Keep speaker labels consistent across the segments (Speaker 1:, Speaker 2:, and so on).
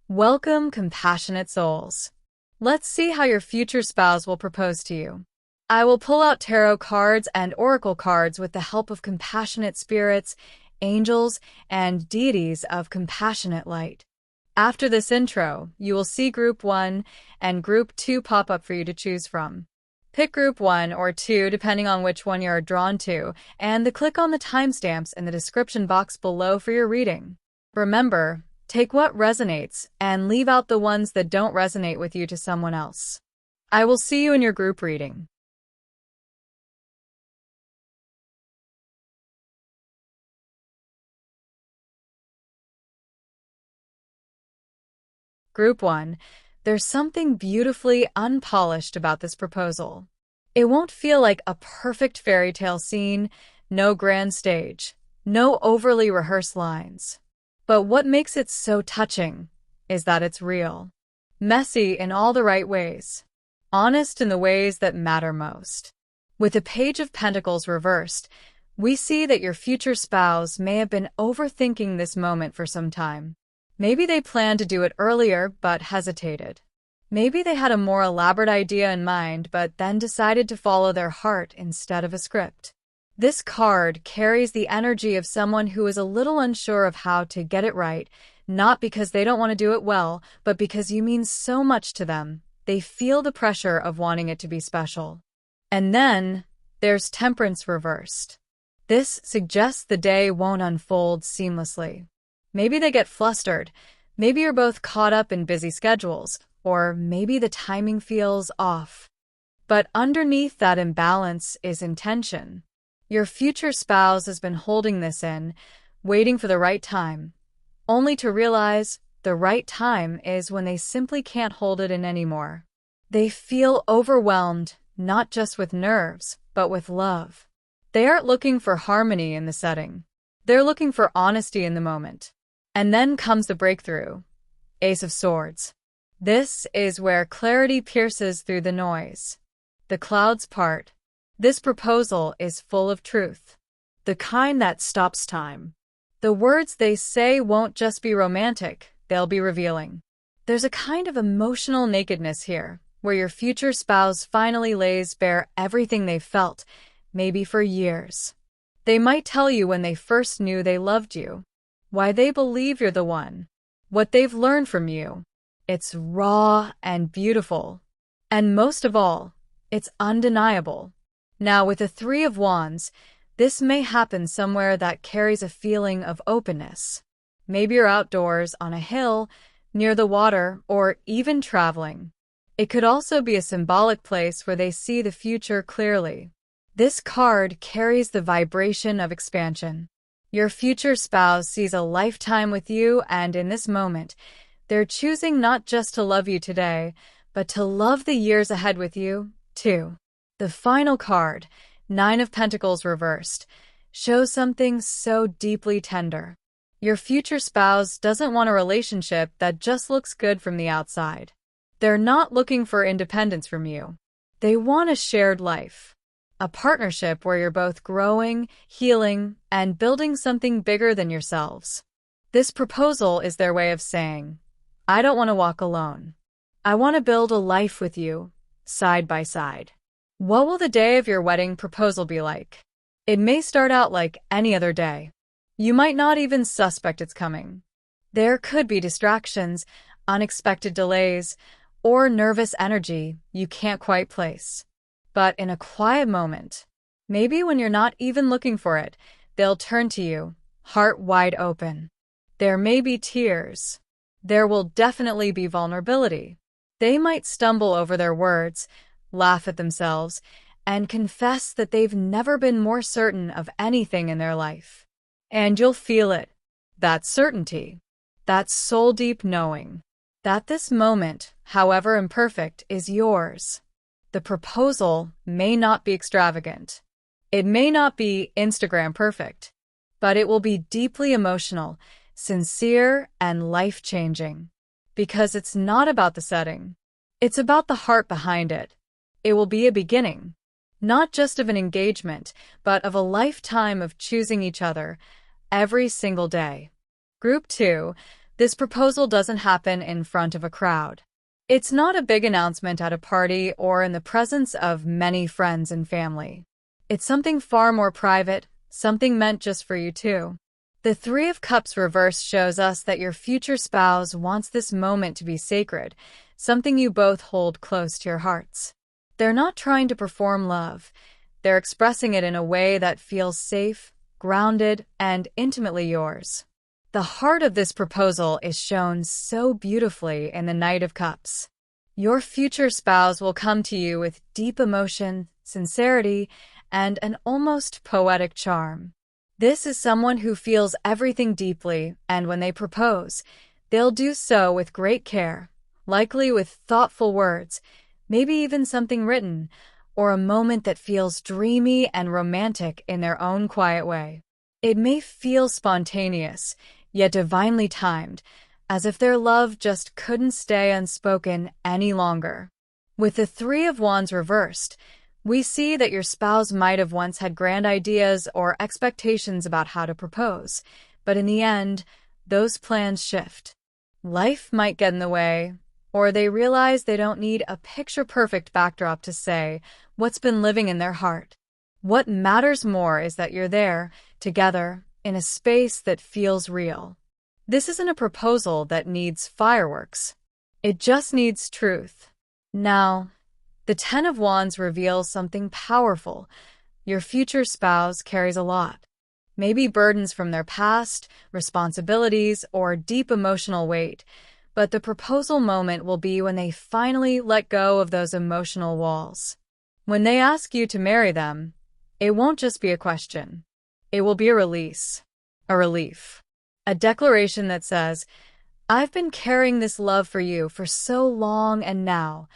Speaker 1: Welcome, compassionate souls. Let's see how your future spouse will propose to you. I will pull out tarot cards and oracle cards with the help of compassionate spirits, angels, and deities of compassionate light. After this intro, you will see Group 1 and Group 2 pop up for you to choose from. Pick Group 1 or 2 depending on which one you are drawn to, and click on the timestamps in the description box below for your reading. Remember, take what resonates and leave out the ones that don't resonate with you to someone else. I will see you in your group reading. Group 1. There's something beautifully unpolished about this proposal. It won't feel like a perfect fairy tale scene, no grand stage, no overly rehearsed lines. But what makes it so touching is that it's real. Messy in all the right ways. Honest in the ways that matter most. With the Page of Pentacles reversed, we see that your future spouse may have been overthinking this moment for some time. Maybe they planned to do it earlier but hesitated. Maybe they had a more elaborate idea in mind but then decided to follow their heart instead of a script. This card carries the energy of someone who is a little unsure of how to get it right, not because they don't want to do it well, but because you mean so much to them. They feel the pressure of wanting it to be special. And then there's Temperance reversed. This suggests the day won't unfold seamlessly. Maybe they get flustered, maybe you're both caught up in busy schedules, or maybe the timing feels off. But underneath that imbalance is intention. Your future spouse has been holding this in, waiting for the right time, only to realize the right time is when they simply can't hold it in anymore. They feel overwhelmed, not just with nerves, but with love. They aren't looking for harmony in the setting. They're looking for honesty in the moment. And then comes the breakthrough. Ace of Swords. This is where clarity pierces through the noise. The clouds part. This proposal is full of truth. The kind that stops time. The words they say won't just be romantic, they'll be revealing. There's a kind of emotional nakedness here, where your future spouse finally lays bare everything they felt, maybe for years. They might tell you when they first knew they loved you. Why they believe you're the one. What they've learned from you. It's raw and beautiful. And most of all, it's undeniable. Now, with the Three of Wands, this may happen somewhere that carries a feeling of openness. Maybe you're outdoors, on a hill, near the water, or even traveling. It could also be a symbolic place where they see the future clearly. This card carries the vibration of expansion. Your future spouse sees a lifetime with you, and in this moment, they're choosing not just to love you today, but to love the years ahead with you, too. The final card, Nine of Pentacles reversed, shows something so deeply tender. Your future spouse doesn't want a relationship that just looks good from the outside. They're not looking for independence from you. They want a shared life. A partnership where you're both growing, healing, and building something bigger than yourselves. This proposal is their way of saying, I don't want to walk alone. I want to build a life with you, side by side. What will the day of your wedding proposal be like? It may start out like any other day. You might not even suspect it's coming. There could be distractions, unexpected delays, or nervous energy you can't quite place. But in a quiet moment, maybe when you're not even looking for it, they'll turn to you, heart wide open. There may be tears. There will definitely be vulnerability. They might stumble over their words, laugh at themselves, and confess that they've never been more certain of anything in their life. And you'll feel it, that certainty, that soul-deep knowing, that this moment, however imperfect, is yours. The proposal may not be extravagant. It may not be Instagram perfect, but it will be deeply emotional, sincere, and life-changing. Because it's not about the setting. It's about the heart behind it. It will be a beginning, not just of an engagement, but of a lifetime of choosing each other every single day. Group 2. This proposal doesn't happen in front of a crowd. It's not a big announcement at a party or in the presence of many friends and family. It's something far more private, something meant just for you two. The Three of Cups reversed shows us that your future spouse wants this moment to be sacred, something you both hold close to your hearts. They're not trying to perform love. They're expressing it in a way that feels safe, grounded, and intimately yours. The heart of this proposal is shown so beautifully in the Knight of Cups. Your future spouse will come to you with deep emotion, sincerity, and an almost poetic charm. This is someone who feels everything deeply, and when they propose, they'll do so with great care, likely with thoughtful words, maybe even something written, or a moment that feels dreamy and romantic in their own quiet way. It may feel spontaneous, yet divinely timed, as if their love just couldn't stay unspoken any longer. With the Three of Wands reversed, we see that your spouse might have once had grand ideas or expectations about how to propose, but in the end, those plans shift. Life might get in the way, or they realize they don't need a picture-perfect backdrop to say what's been living in their heart. What matters more is that you're there, together, in a space that feels real. This isn't a proposal that needs fireworks. It just needs truth. Now, the Ten of Wands reveals something powerful. Your future spouse carries a lot. Maybe burdens from their past, responsibilities, or deep emotional weight. But the proposal moment will be when they finally let go of those emotional walls. When they ask you to marry them, it won't just be a question. It will be a release, a relief, a declaration that says, I've been carrying this love for you for so long, and now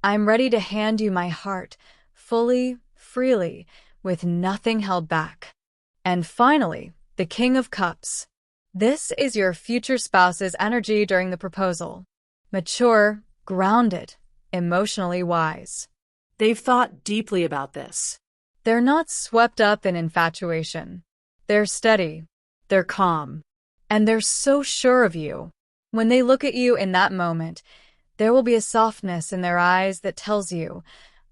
Speaker 1: I'm ready to hand you my heart, fully, freely, with nothing held back. And finally, the King of Cups. This is your future spouse's energy during the proposal. Mature, grounded, emotionally wise.
Speaker 2: They've thought deeply about this.
Speaker 1: They're not swept up in infatuation. They're steady. They're calm. And they're so sure of you. When they look at you in that moment, there will be a softness in their eyes that tells you,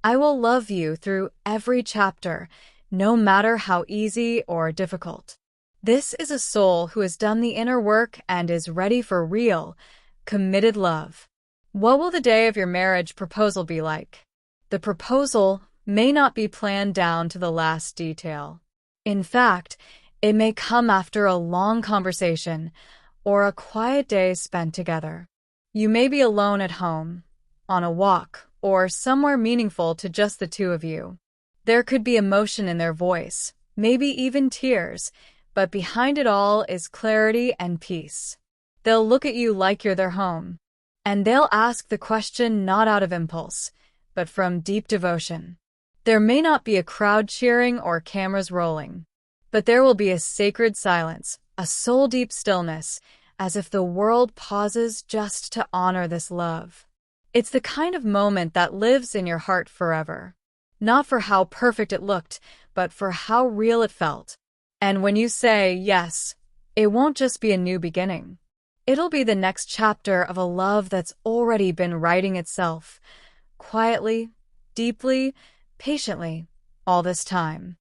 Speaker 1: I will love you through every chapter, no matter how easy or difficult. This is a soul who has done the inner work and is ready for real, committed love. What will the day of your marriage proposal be like? The proposal may not be planned down to the last detail. In fact, it may come after a long conversation or a quiet day spent together. You may be alone at home, on a walk, or somewhere meaningful to just the two of you. There could be emotion in their voice, maybe even tears, but behind it all is clarity and peace. They'll look at you like you're their home, and they'll ask the question not out of impulse, but from deep devotion. There may not be a crowd cheering or cameras rolling, but there will be a sacred silence, a soul-deep stillness, as if the world pauses just to honor this love. It's the kind of moment that lives in your heart forever, not for how perfect it looked, but for how real it felt. And when you say yes, it won't just be a new beginning. It'll be the next chapter of a love that's already been writing itself, quietly, deeply, patiently, all this time.